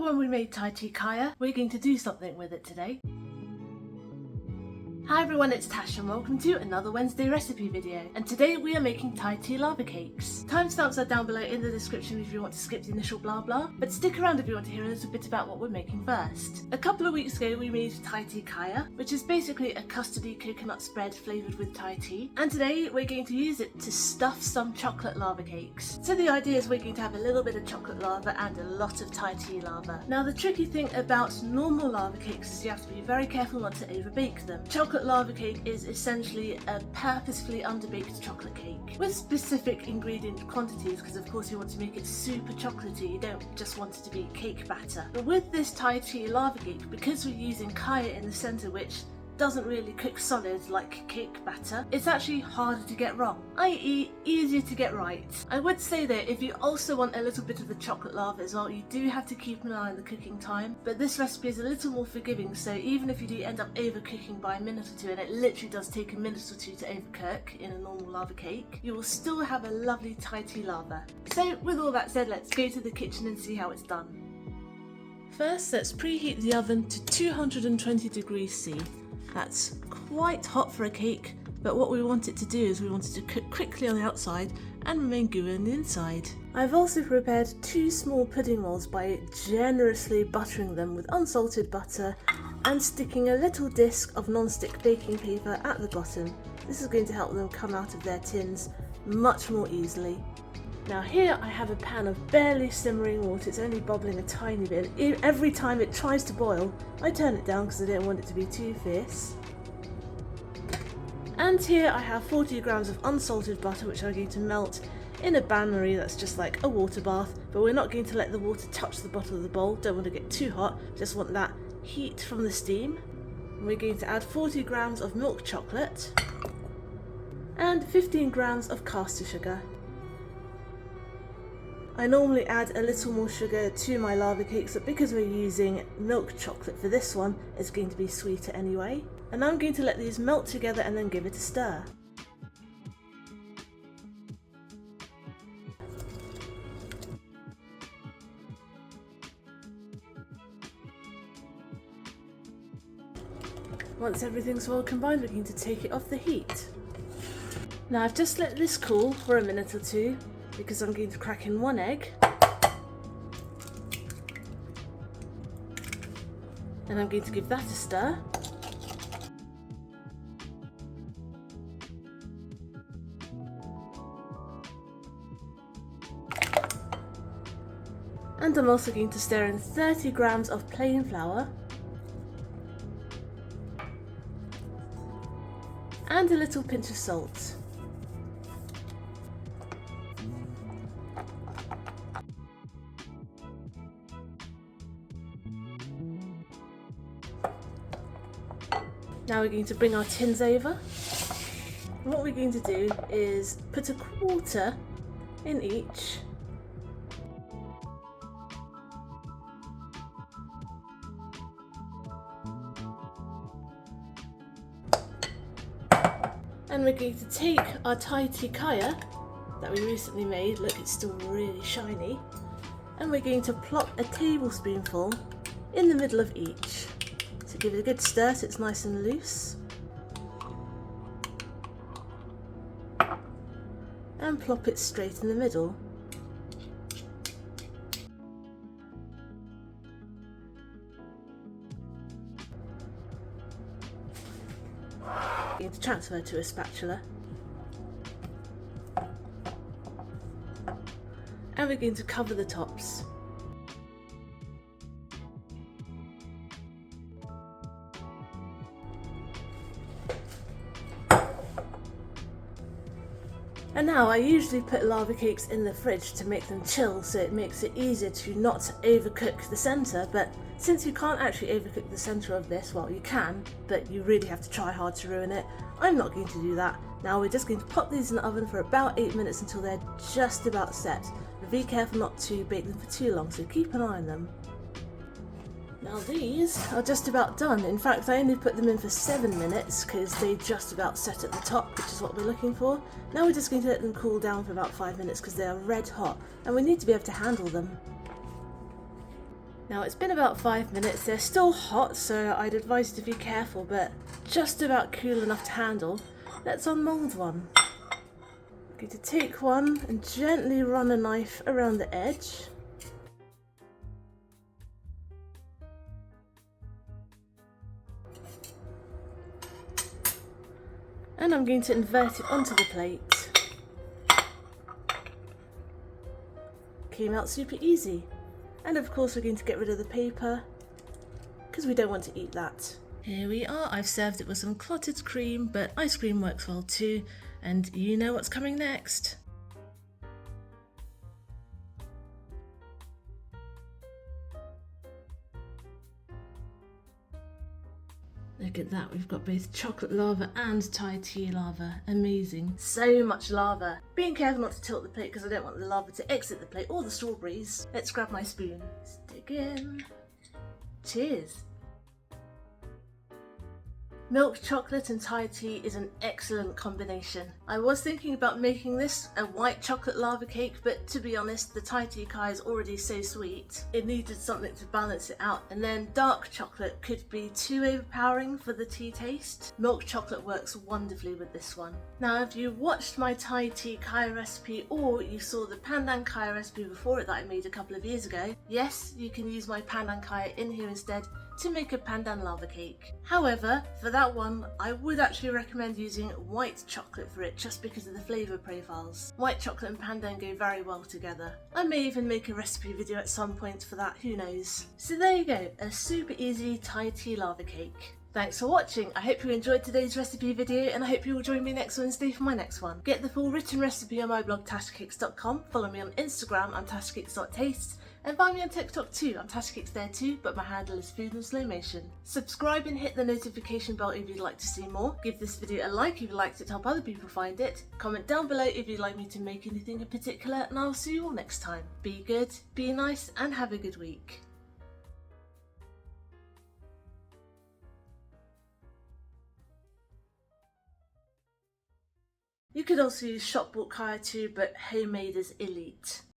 when we made Thai tea kaya, we're going to do something with it today. Hi everyone, it's Tash and welcome to another Wednesday recipe video. And today we are making Thai tea lava cakes. Timestamps are down below in the description if you want to skip the initial blah blah, but stick around if you want to hear a little bit about what we're making first. A couple of weeks ago we made Thai tea kaya, which is basically a custardy coconut spread flavoured with Thai tea. And today we're going to use it to stuff some chocolate lava cakes. So the idea is we're going to have a little bit of chocolate lava and a lot of Thai tea lava. Now the tricky thing about normal lava cakes is you have to be very careful not to overbake them. Chocolate lava cake is essentially a purposefully underbaked chocolate cake with specific ingredient quantities, because of course you want to make it super chocolatey, you don't just want it to be cake batter. But with this Thai tea lava cake, because we're using kaya in the centre, which doesn't really cook solid like cake batter, it's actually harder to get wrong, i.e. easier to get right. I would say that if you also want a little bit of the chocolate lava as well, you do have to keep an eye on the cooking time, but this recipe is a little more forgiving, so even if you do end up overcooking by a minute or two, and it literally does take a minute or two to overcook in a normal lava cake, you will still have a lovely Thai tea lava. So with all that said, let's go to the kitchen and see how it's done. First, let's preheat the oven to 220 degrees C. That's quite hot for a cake, but what we want it to do is we want it to cook quickly on the outside and remain gooey on the inside. I've also prepared 2 small pudding molds by generously buttering them with unsalted butter and sticking a little disc of non-stick baking paper at the bottom. This is going to help them come out of their tins much more easily. Now here I have a pan of barely simmering water, it's only bubbling a tiny bit. Every time it tries to boil, I turn it down because I don't want it to be too fierce. And here I have 40 grams of unsalted butter, which I'm going to melt in a bain-marie that's just like a water bath, but we're not going to let the water touch the bottom of the bowl, don't want to get too hot, just want that heat from the steam. And we're going to add 40 grams of milk chocolate and 15 grams of caster sugar. I normally add a little more sugar to my lava cakes, but because we're using milk chocolate for this one, it's going to be sweeter anyway. And now I'm going to let these melt together and then give it a stir. Once everything's well combined, we're going to take it off the heat. Now I've just let this cool for a minute or two, because I'm going to crack in 1 egg, and I'm going to give that a stir. And I'm also going to stir in 30 grams of plain flour and a little pinch of salt. Now we're going to bring our tins over. And what we're going to do is put a quarter in each. And we're going to take our Thai tea kaya that we recently made, look, it's still really shiny, and we're going to plop a tablespoonful in the middle of each. So give it a good stir so it's nice and loose. And plop it straight in the middle. I'm going to transfer to a spatula. And we're going to cover the tops. And now I usually put lava cakes in the fridge to make them chill, so it makes it easier to not overcook the centre, but since you can't actually overcook the centre of this, well you can, but you really have to try hard to ruin it, I'm not going to do that. Now we're just going to pop these in the oven for about 8 minutes until they're just about set. But be careful not to bake them for too long, so keep an eye on them. Now these are just about done. In fact, I only put them in for 7 minutes because they just about set at the top, which is what we're looking for. Now we're just going to let them cool down for about 5 minutes because they are red hot and we need to be able to handle them. Now it's been about 5 minutes, they're still hot, so I'd advise you to be careful, but just about cool enough to handle. Let's unmould one. I'm going to take one and gently run a knife around the edge. And I'm going to invert it onto the plate. Came out super easy. And of course we're going to get rid of the paper, because we don't want to eat that. Here we are, I've served it with some clotted cream, but ice cream works well too, and you know what's coming next. Look at that, we've got both chocolate lava and Thai tea lava. Amazing. So much lava. Being careful not to tilt the plate because I don't want the lava to exit the plate or the strawberries. Let's grab my spoon. Stick in. Cheers. Milk chocolate and Thai tea is an excellent combination. I was thinking about making this a white chocolate lava cake, but to be honest, the Thai tea kai is already so sweet. It needed something to balance it out, and then dark chocolate could be too overpowering for the tea taste. Milk chocolate works wonderfully with this one. Now, if you watched my Thai tea kai recipe or you saw the Pandan kai recipe before it that I made a couple of years ago, yes, you can use my Pandan kai in here instead to make a Pandan lava cake. However, for that one, I would actually recommend using white chocolate for it just because of the flavour profiles. White chocolate and Pandan go very well together. I may even make a recipe video at some point for that, who knows. So there you go, a super easy Thai tea lava cake. Thanks for watching. I hope you enjoyed today's recipe video, and I hope you will join me next Wednesday for my next one. Get the full written recipe on my blog tashcakes.com, follow me on Instagram, I'm tashcakes.taste, and find me on TikTok too, I'm tashcakes there too, but my handle is food in slow motion. Subscribe and hit the notification bell if you'd like to see more. Give this video a like if you liked it to help other people find it. Comment down below if you'd like me to make anything in particular, and I'll see you all next time. Be good, be nice, and have a good week. You could also use shop bought kaya too, but homemade is elite.